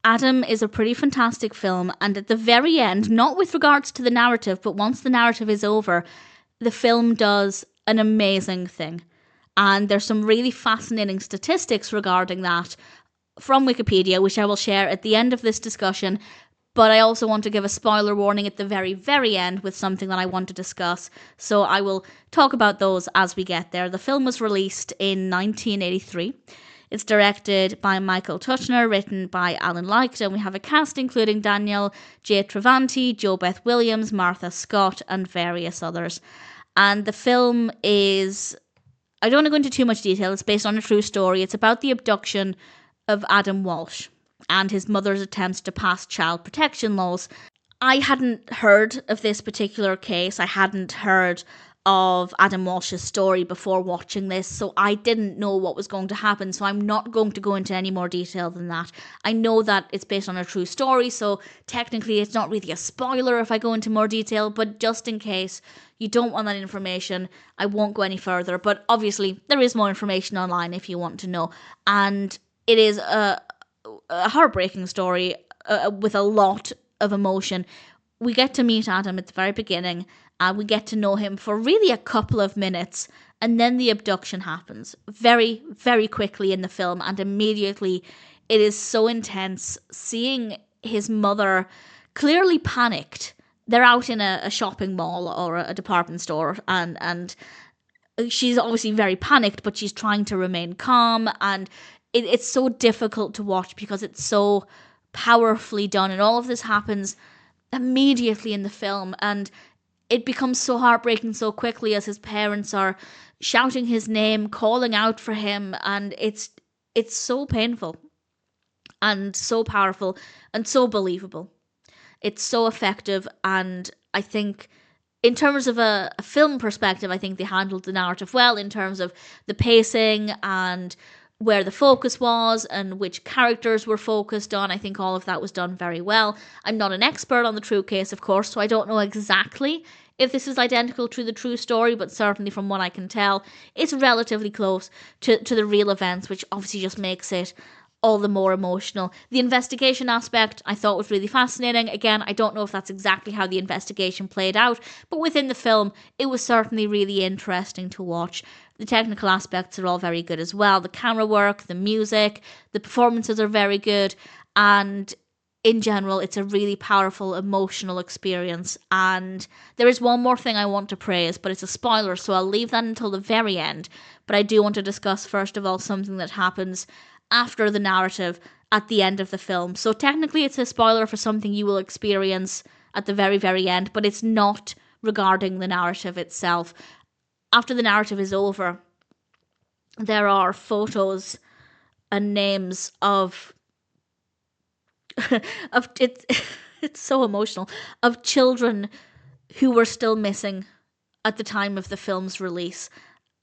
Adam is a pretty fantastic film, and at the very end, not with regards to the narrative, but once the narrative is over, the film does an amazing thing. And there's some really fascinating statistics regarding that from Wikipedia, which I will share at the end of this discussion. But I also want to give a spoiler warning at the very, very end with something that I want to discuss. So I will talk about those as we get there. The film was released in 1983. It's directed by Michael Tuchner, written by Allan Leicht, and we have a cast including Daniel J. Travanti, JoBeth Williams, Martha Scott, and various others. And the film is, I don't want to go into too much detail, it's based on a true story. It's about the abduction of Adam Walsh and his mother's attempts to pass child protection laws. I hadn't heard of this particular case. I hadn't heard of Adam Walsh's story before watching this, so I didn't know what was going to happen, so I'm not going to go into any more detail than that. I know that it's based on a true story, so technically it's not really a spoiler if I go into more detail, but just in case you don't want that information, I won't go any further. But obviously there is more information online if you want to know, and it is a heartbreaking story with a lot of emotion. We get to meet Adam at the very beginning, and we get to know him for really a couple of minutes, and then the abduction happens very, very quickly in the film, and immediately it is so intense seeing his mother clearly panicked. They're out in a shopping mall or a department store, and she's obviously very panicked, but she's trying to remain calm, and it's so difficult to watch because it's so powerfully done, and all of this happens immediately in the film, and it becomes so heartbreaking so quickly as his parents are shouting his name, calling out for him, and it's so painful and so powerful and so believable. It's so effective, and I think in terms of a film perspective, I think they handled the narrative well in terms of the pacing and where the focus was and which characters were focused on. I think all of that was done very well. I'm not an expert on the true case, of course, so I don't know exactly if this is identical to the true story, but certainly from what I can tell, it's relatively close to the real events, which obviously just makes it all the more emotional. The investigation aspect I thought was really fascinating. Again, I don't know if that's exactly how the investigation played out, but within the film, it was certainly really interesting to watch. The technical aspects are all very good as well. The camera work, the music, the performances are very good, and in general, it's a really powerful, emotional experience. And there is one more thing I want to praise, but it's a spoiler, so I'll leave that until the very end. But I do want to discuss, first of all, something that happens after the narrative at the end of the film. So technically it's a spoiler for something you will experience at the very, very end, but it's not regarding the narrative itself. After the narrative is over, there are photos and names of it's so emotional, of children who were still missing at the time of the film's release,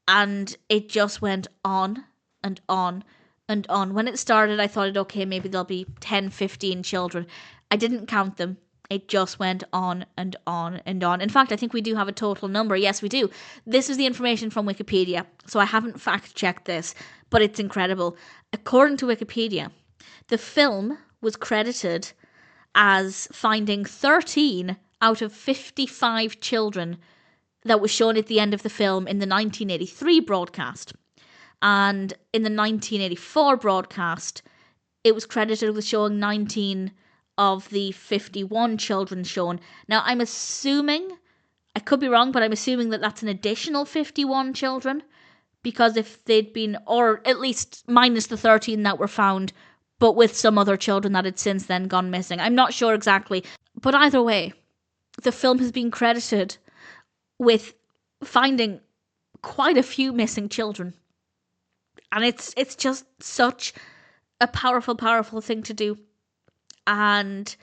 and it just went on and on and on. When it started, I thought, okay, maybe there'll be 10, 15 children. I didn't count them. It just went on and on and on. In fact, I think we do have a total number. Yes, we do. This is the information from Wikipedia, so I haven't fact-checked this, but it's incredible. According to Wikipedia, the film was credited as finding 13 out of 55 children that was shown at the end of the film in the 1983 broadcast. And in the 1984 broadcast, it was credited with showing 19 of the 51 children shown. Now, I'm assuming, I could be wrong, but I'm assuming that that's an additional 51 children, because if they'd been, or at least minus the 13 that were found, but with some other children that had since then gone missing. I'm not sure exactly. But either way, the film has been credited with finding quite a few missing children. And it's just such a powerful, powerful thing to do. And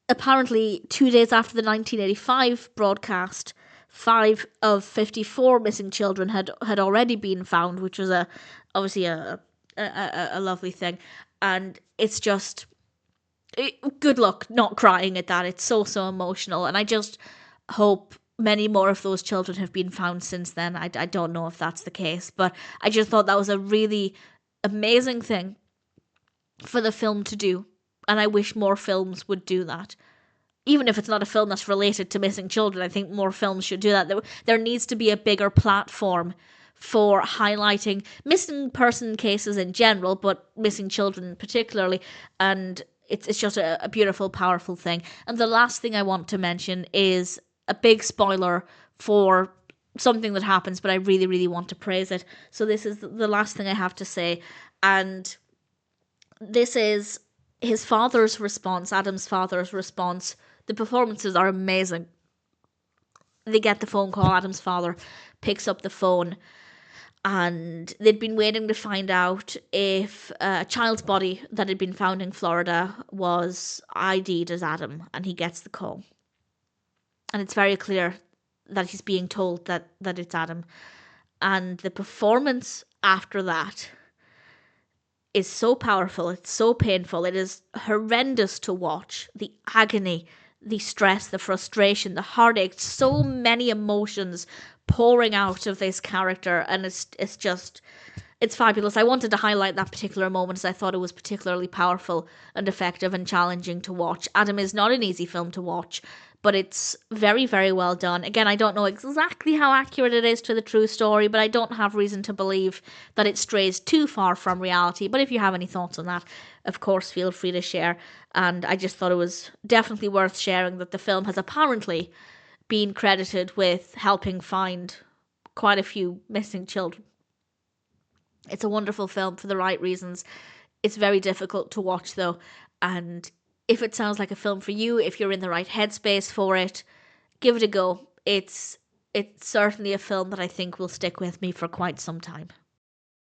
apparently 2 days after the 1985 broadcast, 5 of 54 missing children had already been found, which was obviously a lovely thing. And it's just, good luck not crying at that. It's so, so emotional. And I just hope many more of those children have been found since then. I don't know if that's the case, but I just thought that was a really amazing thing for the film to do. And I wish more films would do that. Even if it's not a film that's related to missing children, I think more films should do that. There needs to be a bigger platform for highlighting missing person cases in general, but missing children particularly. And it's just a beautiful, powerful thing. And the last thing I want to mention is a big spoiler for something that happens, but I really, really want to praise it. So this is the last thing I have to say. And this is his father's response, Adam's father's response. The performances are amazing. They get the phone call, Adam's father picks up the phone, and they'd been waiting to find out if a child's body that had been found in Florida was ID'd as Adam, and he gets the call. And it's very clear that he's being told that it's Adam. And the performance after that is so powerful, it's so painful, it is horrendous to watch. The agony, the stress, the frustration, the heartache, so many emotions pouring out of this character, and it's fabulous. I wanted to highlight that particular moment as I thought it was particularly powerful and effective and challenging to watch. Adam is not an easy film to watch, but it's very, very well done. Again, I don't know exactly how accurate it is to the true story, but I don't have reason to believe that it strays too far from reality. But if you have any thoughts on that, of course, feel free to share. And I just thought it was definitely worth sharing that the film has apparently been credited with helping find quite a few missing children. It's a wonderful film for the right reasons. It's very difficult to watch though, and if it sounds like a film for you, if you're in the right headspace for it, give it a go. It's certainly a film that I think will stick with me for quite some time.